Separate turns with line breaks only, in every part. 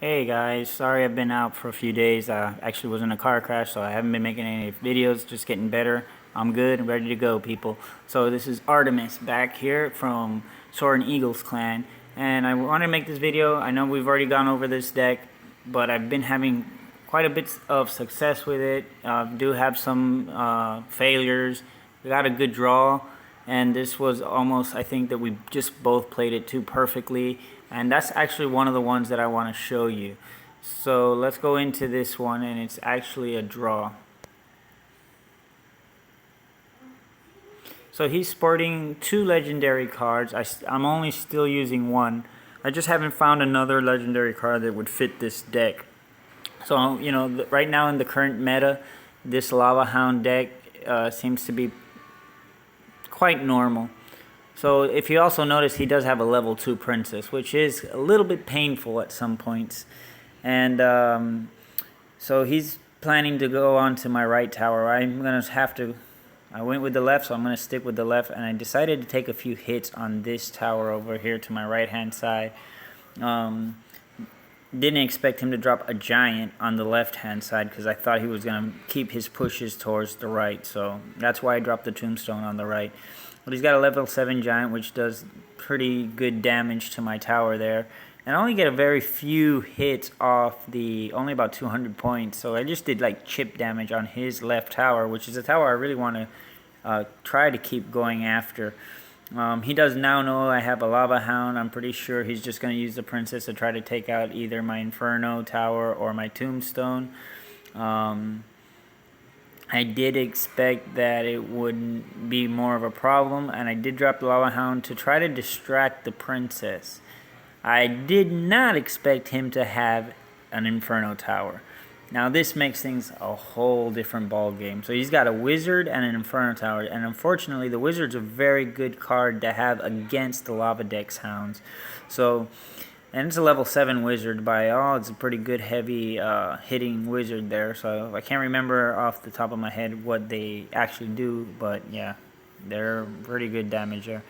Hey guys, sorry I've been out for a few days. I actually was in a car crash, so I haven't been making any videos, just getting better. I'm good and ready to go, people. So this is Artemis back here from Sword and Eagles clan, and I want to make this video. I know we've already gone over this deck, but I've been having quite a bit of success with it. Do have some failures. We got a good draw, and this was almost, I think that we just both played it too perfectly, and that's actually one of the ones that I want to show you. So let's go into this one, and it's actually a draw. So he's sporting 2 legendary cards. I'm only still using one. I just haven't found another legendary card that would fit this deck. So, you know, right now in the current meta, this Lava Hound deck seems to be quite normal. So if you also notice, he does have a level 2 princess, which is a little bit painful at some points. And so he's planning to go on to my right tower. I'm going to have to... I went with the left, so I'm going to stick with the left. And I decided to take a few hits on this tower over here to my right-hand side. Didn't expect him to drop a giant on the left-hand side because I thought he was going to keep his pushes towards the right. So that's why I dropped the tombstone on the right. But he's got a level 7 giant, which does pretty good damage to my tower there. And I only get a very few hits off only about 200 points. So I just did like chip damage on his left tower, which is a tower I really want to try to keep going after. He does now know I have a Lava Hound. I'm pretty sure he's just going to use the princess to try to take out either my Inferno tower or my tombstone. I did expect that it wouldn't be more of a problem, and I did drop the Lava Hound to try to distract the princess. I did not expect him to have an Inferno tower. Now this makes things a whole different ball game. So he's got a wizard and an Inferno tower, and unfortunately the wizard's a very good card to have against the Lava Dex hounds. So, and it's a level 7 wizard by all. It's a pretty good heavy hitting wizard there. So I can't remember off the top of my head what they actually do, but yeah, they're pretty good damage there.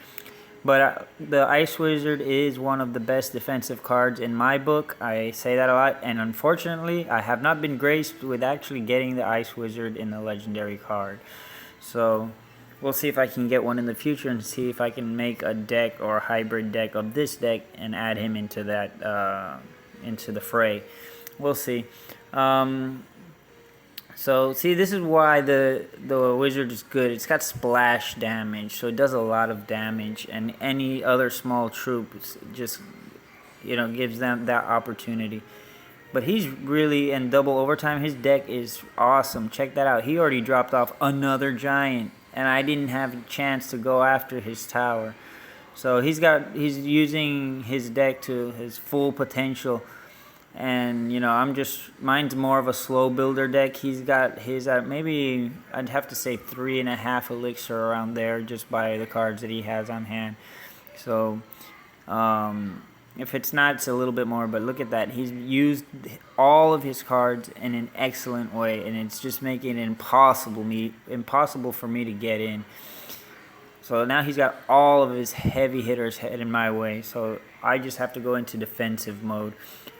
But the Ice Wizard is one of the best defensive cards in my book. I say that a lot, and unfortunately, I have not been graced with actually getting the Ice Wizard in the legendary card. So we'll see if I can get one in the future and see if I can make a deck or a hybrid deck of this deck and add him into that into the fray. We'll see. So see, this is why the wizard is good. It's got splash damage, so it does a lot of damage, and any other small troop just, you know, gives them that opportunity. But he's really in double overtime. His deck is awesome. Check that out. He already dropped off another giant, and I didn't have a chance to go after his tower. So he's using his deck to his full potential. And, you know, mine's more of a slow builder deck. He's got his at maybe, I'd have to say 3.5 elixir around there just by the cards that he has on hand. So, if it's not, it's a little bit more, but look at that. He's used all of his cards in an excellent way, and it's just making it impossible for me to get in. So now he's got all of his heavy hitters heading my way, so I just have to go into defensive mode.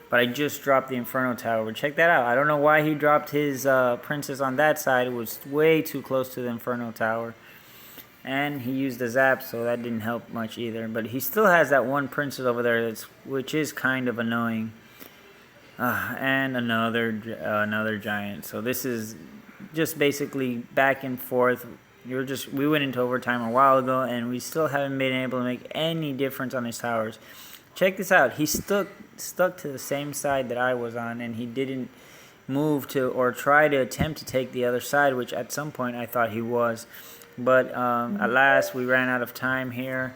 But I just dropped the Inferno tower. Check that out. I don't know why he dropped his princess on that side. It was way too close to the Inferno tower. And he used the zap, so that didn't help much either. But he still has that one princess over there, which is kind of annoying. And another giant. So this is just basically back and forth. We went into overtime a while ago, and we still haven't been able to make any difference on his towers. Check this out. He stuck to the same side that I was on, and he didn't move to or try to attempt to take the other side, which at some point I thought he was. But at last, we ran out of time here.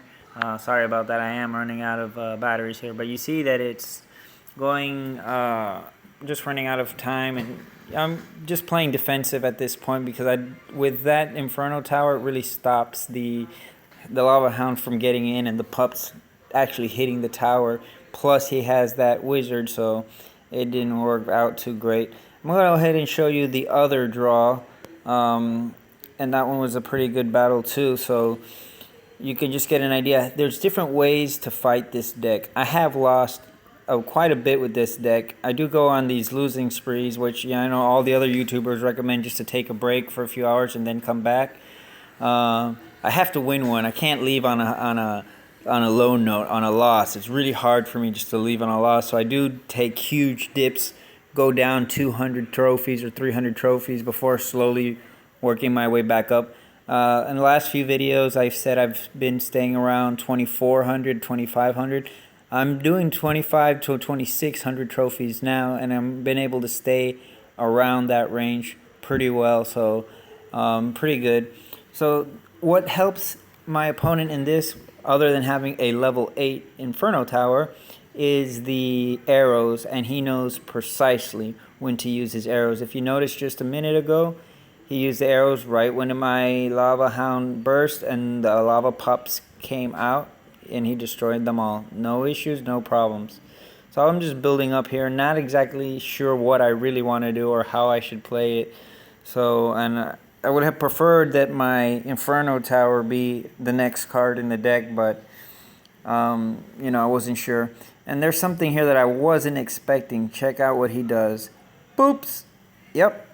Sorry about that. I am running out of batteries here. But you see that it's going, just running out of time. And I'm just playing defensive at this point because with that Inferno tower, it really stops the Lava Hound from getting in and the pups actually hitting the tower. Plus he has that wizard, so it didn't work out too great. I'm going to go ahead and show you the other draw, and that one was a pretty good battle too, so you can just get an idea. There's different ways to fight this deck. I have lost quite a bit with this deck. I do go on these losing sprees, which I know all the other YouTubers recommend just to take a break for a few hours and then come back. I have to win one. I can't leave on a low note, on a loss. It's really hard for me just to leave on a loss. So I do take huge dips, go down 200 trophies or 300 trophies before slowly working my way back up. In the last few videos, I've said I've been staying around 2,400, 2,500. I'm doing 25 to 2,600 trophies now, and I've been able to stay around that range pretty well, so pretty good. So what helps my opponent in this, other than having a level 8 Inferno Tower, is the arrows, and he knows precisely when to use his arrows. If you noticed just a minute ago, he used the arrows right when my lava hound burst and the lava pups came out, and he destroyed them all. No issues, no problems. So I'm just building up here, not exactly sure what I really want to do or how I should play it. So, and I would have preferred that my Inferno Tower be the next card in the deck, but you know, I wasn't sure. And there's something here that I wasn't expecting. Check out what he does. Boops. Yep.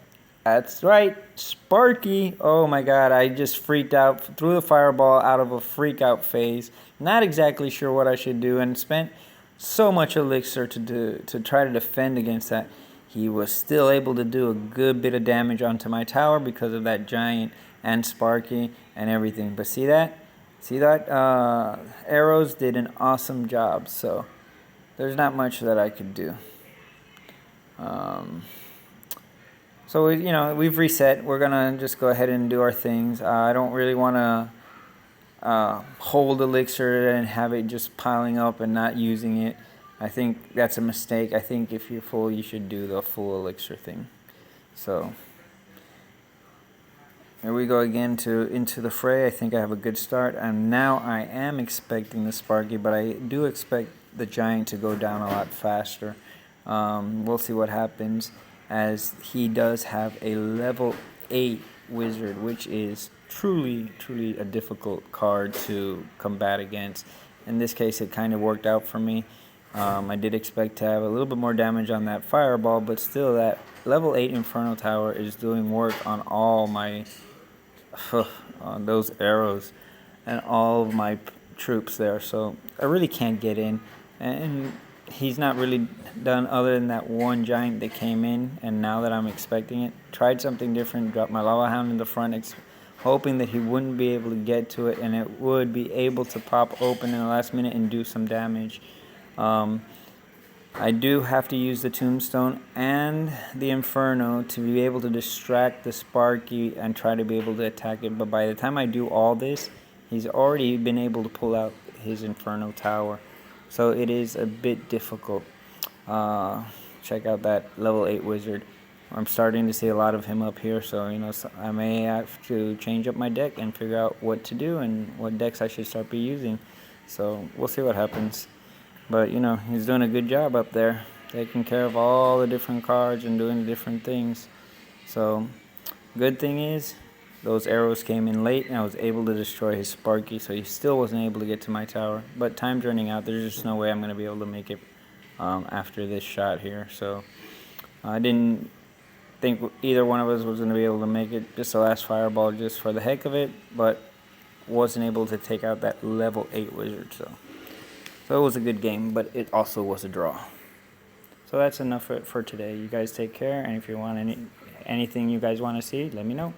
That's right, Sparky. Oh my god, I just freaked out, threw the fireball out of a freak out phase. Not exactly sure what I should do, and spent so much elixir to try to defend against that. He was still able to do a good bit of damage onto my tower because of that giant and Sparky and everything. But see that? See that? Arrows did an awesome job, so there's not much that I could do. So, you know, we've reset. We're going to just go ahead and do our things. I don't really want to hold elixir and have it just piling up and not using it. I think that's a mistake. I think if you're full, you should do the full elixir thing. So, here we go again into the fray. I think I have a good start. And now I am expecting the Sparky, but I do expect the Giant to go down a lot faster. We'll see what happens, as he does have a level 8 wizard, which is truly a difficult card to combat against. In this case, it kind of worked out for me. I did expect to have a little bit more damage on that fireball, but still, that level 8 Inferno Tower is doing work on all my on those arrows and all of my troops there. So I really can't get in, and he's not really done other than that one giant that came in, and now that I'm expecting it, tried something different, dropped my lava hound in the front, hoping that he wouldn't be able to get to it and it would be able to pop open in the last minute and do some damage. I do have to use the tombstone and the inferno to be able to distract the Sparky and try to be able to attack it, but by the time I do all this, he's already been able to pull out his Inferno Tower. So it is a bit difficult. Check out that level 8 wizard. I'm starting to see a lot of him up here, so you know, I may have to change up my deck and figure out what to do and what decks I should start using. So we'll see what happens. But you know, he's doing a good job up there, taking care of all the different cards and doing different things. So good thing is, those arrows came in late and I was able to destroy his Sparky, so he still wasn't able to get to my tower. But time's running out. There's just no way I'm going to be able to make it after this shot here. So I didn't think either one of us was going to be able to make it. Just the last fireball just for the heck of it, but wasn't able to take out that level 8 wizard. So it was a good game, but it also was a draw. So that's enough for today. You guys take care, and if you want anything you guys want to see, let me know.